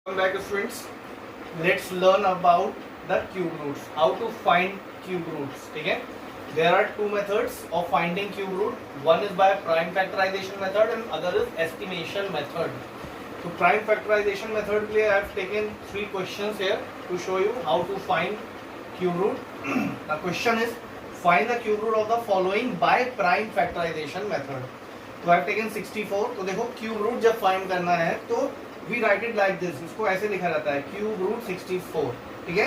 Welcome back students. Let's learn about the cube roots. How to find cube roots. ठीक है? There are two methods of finding cube root. One is by prime factorization method and other is estimation method. So prime factorization method के लिए I have taken three questions here to show you how to find cube root. The question is find the cube root of the following by prime factorization method. तो I have taken 64. तो देखो cube root जब find करना है तो we write it like this. इसको ऐसे लिखा जाता है cube root 64. ठीक है?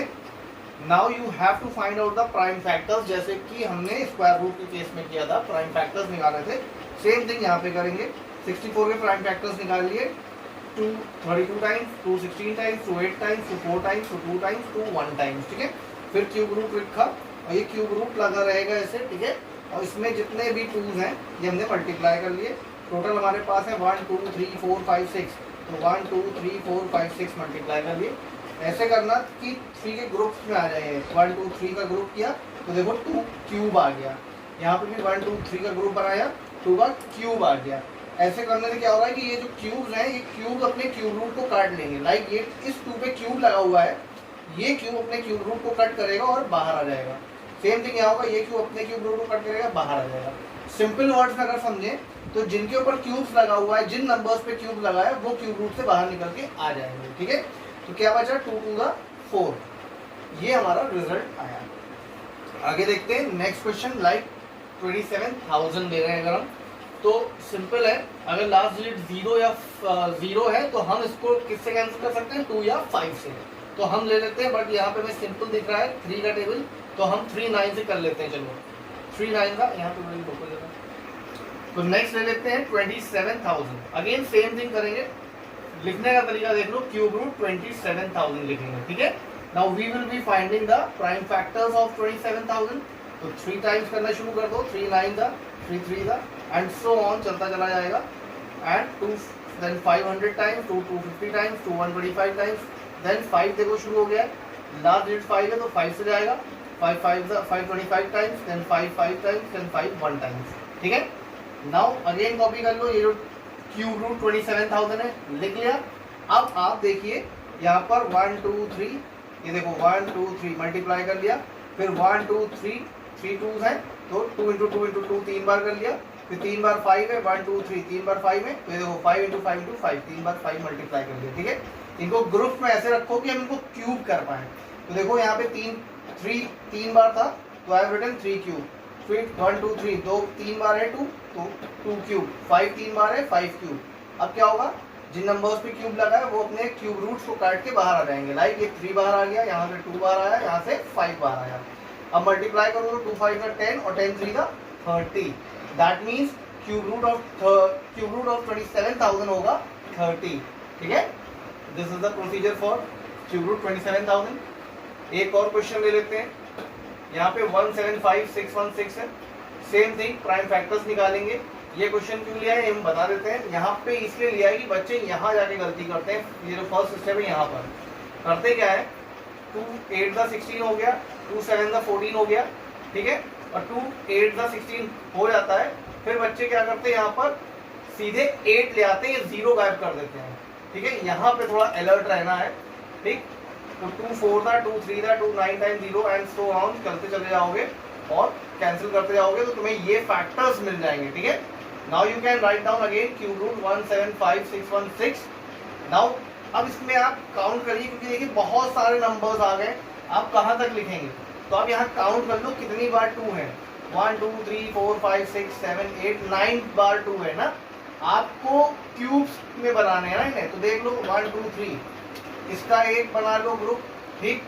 Now you have to find out the prime factors. जैसे कि हमने स्क्वायर रूट के केस में किया था, प्राइम फैक्टर्स निकाले थे. सेम थिंग यहाँ पे करेंगे. 64 के प्राइम फैक्टर्स निकाल लिए. 2 32 times, 2 16 times, 2 8 times, 2 4 times, 2 2 times, 2 1 times. ठीक है? फिर क्यूब रूट लिखा और ये क्यूब रूट लगा रहेगा ऐसे. ठीक है? और इसमें जितने भी टूज हैं ये हमने मल्टीप्लाई कर लिए. टोटल हमारे पास है 1 2 3 4 5 6. तो 1 2 3 4 5 6 मल्टीप्लाई कर लिए. ऐसे करना कि 3 के ग्रुप्स में आ जाए. 1 2 3 का ग्रुप किया तो देखो 2 क्यूब आ गया. यहाँ पे भी 1 2 3 का ग्रुप बनाया, 2 का क्यूब आ गया. ऐसे करने से क्या हो रहा है कि ये जो क्यूब्स हैं ये क्यूब अपने क्यूब रूट को काट लेंगे. लाइक ये इस 2 पे क्यूब लगा हुआ है, ये क्यूब अपने क्यूब रूट को कट करेगा और बाहर आ जाएगा. सेम थिंग यहाँ होगा, ये क्यूब अपने क्यूब रूट को कट करेगा, बाहर आ जाएगा. सिंपल वर्ड्स में अगर समझें तो जिनके ऊपर क्यूब्स लगा हुआ है, जिन नंबर्स पे क्यूब लगा है वो क्यूब रूट से बाहर निकल के आ जाएंगे. ठीक है? तो क्या बचा 2 2 द 4. ये हमारा रिजल्ट आया. आगे देखते हैं नेक्स्ट क्वेश्चन. लाइक 27,000 ले रहे हैं अगर हम, तो सिंपल है. अगर लास्ट डिजिट 0 या 0 है तो हम इसको किससे कैंसिल कर सकते हैं, 2 या 5 से. तो हम ले लेते हैं, बट यहाँ पे मैं सिंपल दिख रहा है 3 का टेबल, तो हम 3 9 से कर लेते हैं. चलो 3 9 का यहाँ पे बड़ी लोकल जगह. तो नेक्स्ट ले लेते हैं 27,000. अगेन सेम थिंग करेंगे. लिखने का तरीका देख लो, क्यूब रूट 27,000 लिखेंगे. ठीक है? Now we will be finding the prime factors of 27,000. तो 3 टाइम्स करना शुरू कर दो. 3 9 द 3 3 द एंड सो ऑन चलता चला जाएगा. And 2 then 500 times, 2 250 times, 2 125 times. Then 5 देखो शुरू हो गया है. लास्ट डिजिट 5 है तो 5 से जाएगा. 5 5 525 times, then 5 5 times, then 5 1 times. ठीक है? नाउ अगेन कॉपी कर लो. ये जो क्यूब रूट 27,000 है लिख लिया. अब आप देखिए यहाँ पर 1 2 3, ये देखो 1 2 3 मल्टीप्लाई कर लिया. फिर 1 2 3 3 टूज है तो 2 इंटू 2 इंटू 2 3 बार कर लिया. फिर 3 बार 5 है, 1 2 3 3 बार 5 है, तो ये देखो 5 इंटू 5 इंटू 5 3 बार 5 मल्टीप्लाई कर लिया. ठीक है? इनको ग्रुप में ऐसे रखो कि हम इनको क्यूब कर पाए. तो देखो यहाँ पे 3 बार था तो आई हैव रिटन 3 क्यूब. फिर 1 2 3 2 3 बार है 2 तो 2 क्यूब. 5 3 बार है 5 क्यूब. अब क्या होगा, जिन नंबर्स पे क्यूब लगा है वो अपने क्यूब रूट्स को काट के बाहर आ जाएंगे. लाइक ये 3 बार आ गया, यहाँ से 2 बार आया, यहाँ से 5 बार आया. अब मल्टीप्लाई करो तो 2 5 का 10 और 10 3 का 30. That means cube root of 27,000 होगा 30. ठीक है? This is the procedure for cube root 27,000. एक और क्वेश्चन ले लेते हैं. यहाँ पे 175616 है. सेम थिंग प्राइम फैक्टर्स निकालेंगे. ये क्वेश्चन क्यों लिया है हम बता देते हैं. यहाँ पे इसलिए लिया है कि बच्चे यहाँ जाके गलती करते हैं. ये जो फर्स्ट स्टेप है यहाँ पर करते क्या है, 2 8 द 16 हो गया, 2 7 द 14 हो गया. ठीक है? और 2 8 द 16 हो जाता है. फिर बच्चे क्या करते हैं, यहाँ पर सीधे 8 ले आते हैं, 0 गायब कर देते हैं. ठीक है? यहाँ पे थोड़ा अलर्ट रहना है. ठीक? तो 2 4 था, 2 3 था, 2 9 टाइम 0 एंड सो ऑन करते चले जाओगे और कैंसिल करते जाओगे तो तुम्हें ये फैक्टर्स मिल जाएंगे. ठीक है? Now you can write down again cube root 175616. Now अब इसमें आप काउंट करिए, क्योंकि देखिए बहुत सारे नंबर्स आ गए. आप कहाँ तक लिखेंगे, तो आप यहाँ काउंट कर लो कितनी बार 2 है. 1 2 3 4 5 6 7 8 9 बार 2 है ना. आपको क्यूब्स में बनाने हैं ना. तो देख लो 1 2 3 इसका एक बना लो ग्रुप. ठीक?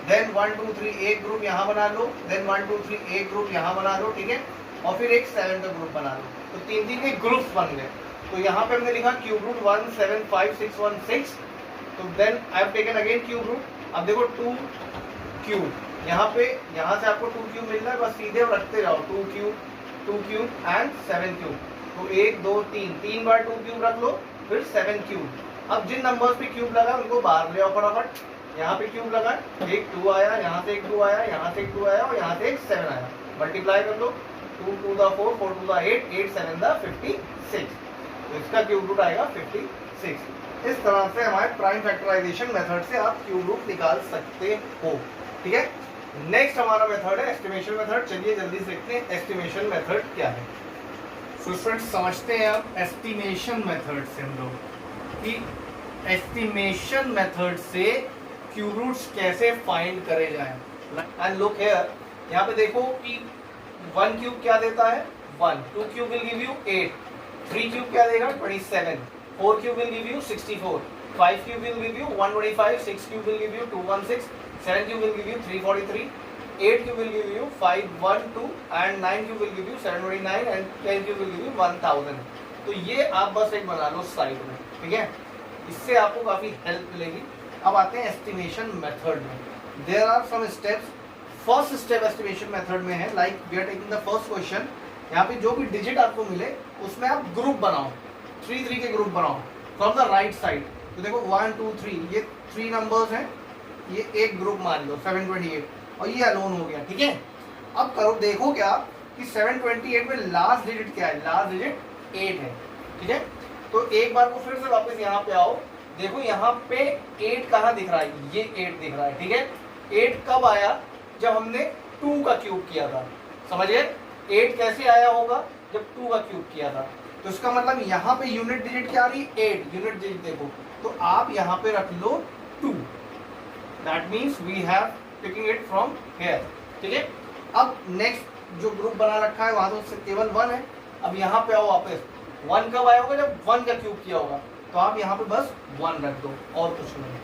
देन 1 2 3 एक ग्रुप यहाँ बना लो. देन 1 2 3 एक ग्रुप यहाँ बना लो. ठीक है? और फिर एक 7 का ग्रुप बना लो. तो 3 के ग्रुप्स बन गए. तो यहाँ पे हमने लिखा क्यूब रूट 175616. तो then I have taken again cube root. अब देखो 2 क्यूब यहाँ पे, यहाँ से आपको 2 क्यूब मिल रहा है, बस सीधे रखते जाओ. 2 क्यूब एंड 7 क्यूब. तो 1 2 3 बार 2 क्यूब रख लो, फिर 7 क्यूब. अब जिन नंबर्स पे क्यूब लगा उनको बाहर ले आओ फटाफट. यहाँ पे क्यूब लगा, एक 2 आया, यहाँ से एक 2 आया, यहाँ से एक 2 आया और यहाँ से एक 7 आया. मल्टीप्लाई कर लो. 2 2 द 4 4 2 द 8 8 7 द 56. तो इसका क्यूब रूट आएगा 56. 6। इस तरह से हमारे प्राइम फैक्टराइजेशन मेथड से आप क्यूब रूट निकाल सकते हो। ठीक है, नेक्स्ट हमारा मेथड है एस्टिमेशन मेथड। चलिए जल्दी से देखते हैं एस्टिमेशन मेथड क्या है। सो फ्रेंड्स समझते हैं अब एस्टिमेशन मेथड से हम लोग कि एस्टिमेशन मेथड से क्यूब रूट्स कैसे फाइंड करे जाएं। एंड लुक हियर, यहाँ पे देखो कि 1 क्यूब क्या देता है 1, 2 cube will give you 8, 3 cube क्या देगा 27, 4 cube will give you 64, 5 cube will give you 125, 6 cube will give you 216, 7 cube will give you 343, 8 cube will give you 512 and 9 cube will give you 729 and 10 cube will give you 1000। तो ये आप बस एक बना लो side में, ठीक है, इससे आपको काफी हेल्प मिलेगी। अब आते हैं एस्टिमेशन मेथड में। There are some steps. First step estimation method में है like we are taking the first question. यहाँ पे जो भी डिजिट आपको मिले उसमें आप ग्रुप बनाओ, 3 के ग्रुप बनाओ फ्रॉम द राइट साइड। तो देखो 1 2 3 ये 3 नंबर्स हैं, ये एक ग्रुप मान लो 728 और ये अलोन हो गया। ठीक है, अब करो देखो क्या कि 728 में लास्ट डिजिट क्या है, लास्ट डिजिट 8 है। ठीक है, तो एक बार को फिर से वापस यहाँ पे आओ, देखो यहाँ पे 8 कहाँ दिख रहा है, ये 8 दिख रहा है। ठीक है, 8 कब आया जब हमने 2 का क्यूब किया था। समझिए 8 कैसे आया होगा जब 2 का क्यूब किया था। तो इसका मतलब यहाँ पे यूनिट डिजिट क्या आ रही 8 यूनिट डिजिट देखो, तो आप यहाँ पे रख लो 2, that means we have taking it from here. ठीक है, अब नेक्स्ट जो ग्रुप बना रखा है वहां तो केवल 1 है। अब यहाँ पे आओ वापस, 1 कब आया होगा जब 1 का क्यूब किया होगा, तो आप यहाँ पे बस 1 रख दो और कुछ नहीं।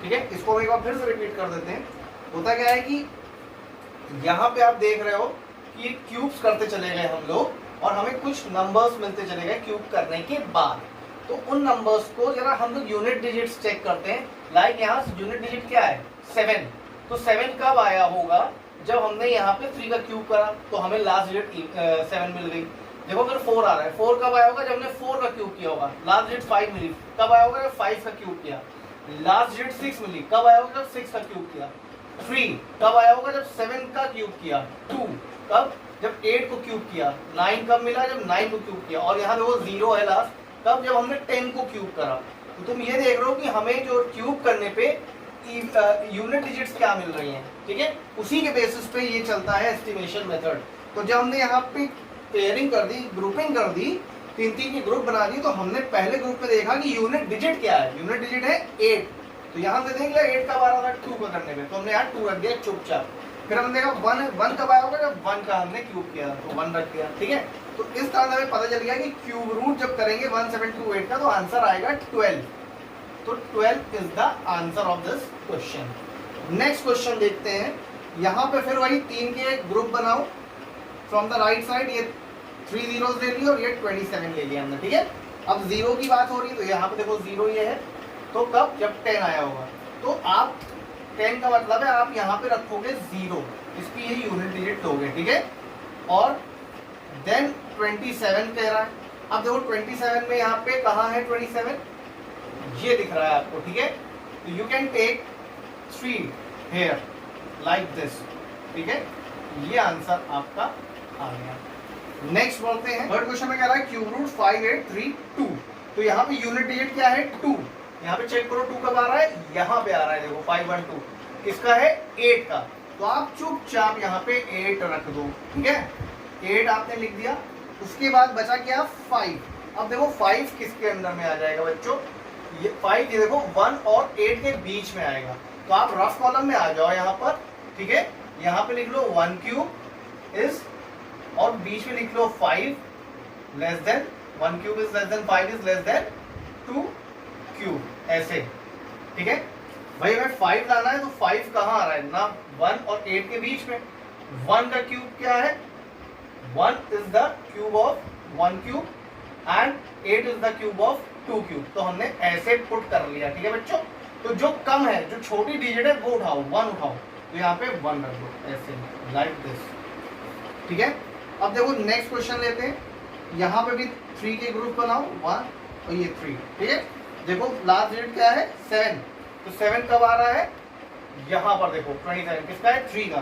ठीक है, इसको एक बार फिर से रिपीट कर देते हैं। होता क्या है कि यहाँ पे आप देख रहे हो कि क्यूब्स करते चले गए हम लोग और हमें कुछ नंबर्स मिलते चले गए क्यूब करने के बाद। तो उन नंबर्स को जरा हम लोग यूनिट डिजिट्स चेक करते हैं। लाइक यहाँ यूनिट डिजिट क्या है 7, तो 7 कब आया होगा जब हमने यहाँ पे 3 का क्यूब करा, तो हमें लास्ट डिजिट 7 मिल गई। देखो फिर 4 आ रहा है, 4 कब आया होगा जब हमने 4 का क्यूब किया होगा, लास्ट डिजिट 5 मिली। कब आया होगा जब 5 का क्यूब किया। लास्ट डिजिट 6 मिली, कब आया होगा जब 6 का क्यूब किया। 3 कब आया होगा जब 7 का क्यूब किया। 2 कब जब 8 को क्यूब किया। 9 कब मिला जब 9 को क्यूब किया। और यहाँ देखो 0 है लास्ट, कब जब हमने 10 को क्यूब करा। तो तुम ये देख रहे हो कि हमें जो क्यूब करने पे यूनिट डिजिट्स क्या मिल रही हैं। ठीक है, उसी के बेसिस पे ये चलता है एस्टिमेशन मेथड। तो जब हमने यहाँ पे पेयरिंग कर दी, ग्रुपिंग कर दी, 3 के ग्रुप बना दिए, तो हमने पहले ग्रुप में देखा कि यूनिट डिजिट क्या है। यूनिट डिजिट है 8, तो यहाँ से देख लिया 8 कब आ रहा था 2 का करने में, तो हमने यहाँ 2 रख दिया चुपचाप। फिर हमने देखा 1 कब आया होगा जब 1 का हमने क्यूब किया, तो 1 रख दिया। ठीक है, तो इस तरह से हमें पता चल गया कि क्यूब रूट जब करेंगे 1728 का तो आंसर आएगा 12। तो 12 is the answer of this question. Next question देखते हैं। यहाँ पे फिर वही 3 के ग्रुप बनाओ फ्रॉम द राइट साइड। ये 3 zeros ले लिया और ये 27 ले लिया हमने। ठीक है, अब 0 की बात हो रही है, तो यहाँ पे देखो 0 ये है, तो कब जब 10 आया होगा। तो आप 10 का मतलब है आप यहाँ पे रखोगे 0, इसकी ये यूनिट डिजिट लोगे। ठीक है, और देन 27 कह रहा है। अब देखो 27 में यहाँ पे कहाँ है 27, ये दिख रहा है आपको। ठीक है, तो you can take 3 here like this. ठीक है, ये आंसर आपका आ गया। नेक्स्ट बोलते हैं, थर्ड क्वेश्चन में कह रहा है क्यूब रूट 5832। तो यहाँ पे यूनिट डिजिट क्या है 2। यहाँ पे चेक करो 2 कब आ रहा है, यहाँ पे आ रहा है देखो 512, किसका है 8 का। तो आप चुपचाप यहाँ पे 8 रख दो। ठीक है, 8 आपने लिख दिया। उसके बाद बचा क्या 5। अब देखो 5 किसके अंदर में आ जाएगा बच्चों, ये 5 ये देखो 1 और 8 के बीच में आएगा। तो आप रफ कॉलम में आ जाओ यहाँ पर। ठीक है, यहाँ पे लिख लो 1 क्यूब इज, और बीच में लिख लो 5 less than 1 cube is less than 5 is less than 2 cube, ऐसे। ठीक है भाई, हमें 5 लाना है, तो 5 कहाँ आ रहा है ना 1 और 8 के बीच में। 1 का क्यूब क्या है, 1 is the cube of 1 cube and 8 is the cube of 2 cube. तो हमने ऐसे पुट कर लिया। ठीक है बच्चों, तो जो कम है, जो छोटी डिजिट है वो उठाओ, 1 उठाओ, तो यहाँ पे 1 रख दो ऐसे लाइक दिस। ठीक है, अब देखो नेक्स्ट क्वेश्चन लेते हैं। यहाँ पे भी 3 के ग्रुप बनाओ, 1 और ये 3। ठीक है, देखो लास्ट डिजिट क्या है 7, तो 7 कब आ रहा है, यहाँ पर देखो 27 किसका है 3 का,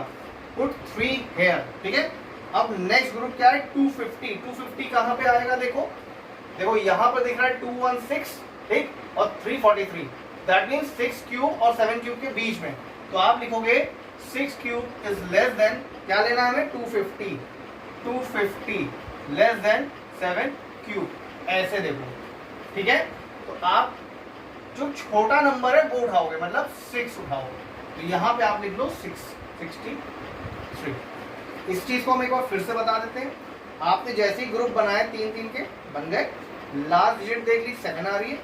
पुट 3 हेयर। ठीक है, अब नेक्स्ट ग्रुप क्या है 250। 250 कहाँ पे आएगा, देखो देखो यहाँ पर दिख रहा है 216 ठीक, और 343 दैट मीन्स 6 क्यूब और 7 क्यूब के बीच में, तो आप लिखोगे 6 क्यूब इज लेस देन, क्या लेना है हमें 250, 250 लेस देन 7 क्यूब, ऐसे देखो, ठीक है। तो आप जो छोटा नंबर है वो उठाओगे, मतलब 6 उठाओगे, तो यहाँ पे आप लिख लो 63। इस चीज को हम एक बार फिर से बता देते हैं। आपने जैसे ही ग्रुप बनाए 3-3 के बन गए, लास्ट डिजिट देख ली 7 आ रही है,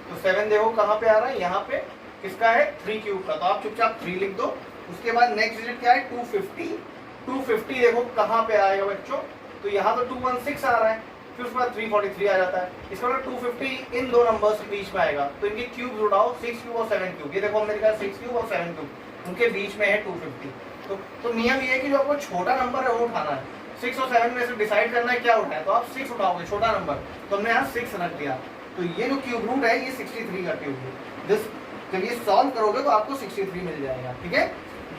तो 7 देखो कहाँ पे आ रहा है, यहाँ पे किसका है 3 क्यूब का, तो आप चुपचाप 3 लिख दो। उसके बाद नेक्स्ट डिजिट क्या है 250, 250 देखो कहाँ पे आएगा बच्चों, तो यहाँ तो 216 आ रहा है, फिर उसके बाद 343 आ जाता है, इसका मतलब 250 इन दो नंबर्स के बीच में आएगा, तो इनके क्यूब उठाओ 6 क्यूब और 7 क्यूब, ये देखो हमने लिखा 6 क्यूब और 7 क्यूब, उनके बीच में है 250। तो नियम ये है कि जो आपको छोटा नंबर है वो उठाना है, 6 और 7 में से डिसाइड करना है क्या उठाए, तो आप 6 उठाओगे छोटा नंबर, तो हमने यहाँ 6 रख दिया, तो ये जो क्यूब रूट है ये 63 का क्यूब रूट, जब ये सॉल्व करोगे तो आपको 63 मिल जाएगा, ठीक है।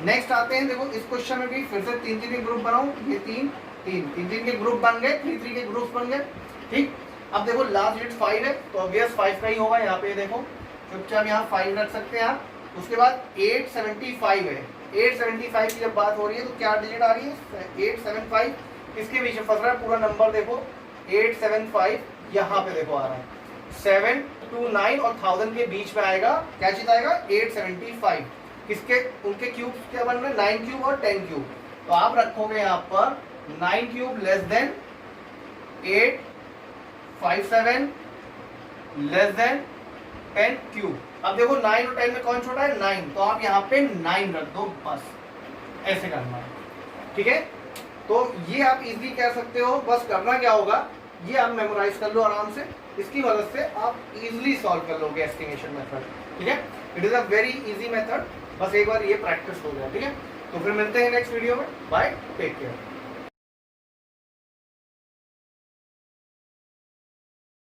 नेक्स्ट आते हैं, देखो इस क्वेश्चन में भी फिर से 3-3 के ग्रुप बनाओ, ये 3-3 के ग्रुप बन गए, 3-3 के ग्रुप बन गए, ठीक। अब देखो लास्ट डिजिट 5 है, तो ऑब्वियस 5 का ही होगा, यहाँ पे देखो चुपचाप यहाँ 5 रख सकते हैं आप। उसके बाद 875 है, 875 की जब बात हो रही है तो क्या डिजिट आ रही है 875, किसके बीच में फंस रहा है पूरा नंबर, देखो 875 यहाँ पे देखो आ रहा है, 729 और 1000 के बीच में आएगा, क्या चीज आएगा 875, किसके उनके क्यूब क्या बन रहे हैं 9 क्यूब और 10 क्यूब, तो आप रखोगे यहाँ पर 9 cube less than 857 less than 10 cube. अब देखो 9 और 10 में कौन छोटा है 9, तो आप यहाँ पे 9 रख दो, बस ऐसे करना है, ठीक है। तो ये आप इजीली कह सकते हो, बस करना क्या होगा ये आप मेमोराइज कर लो आराम से, इसकी मदद से आप इजीली सॉल्व कर लोगे एस्टिमेशन मेथड, ठीक है। It is a very easy method, बस एक बार ये प्रैक्टिस हो जाए, ठीक है। तो फिर मिलते हैं नेक्स्ट वीडियो में, बाय, टेक केयर।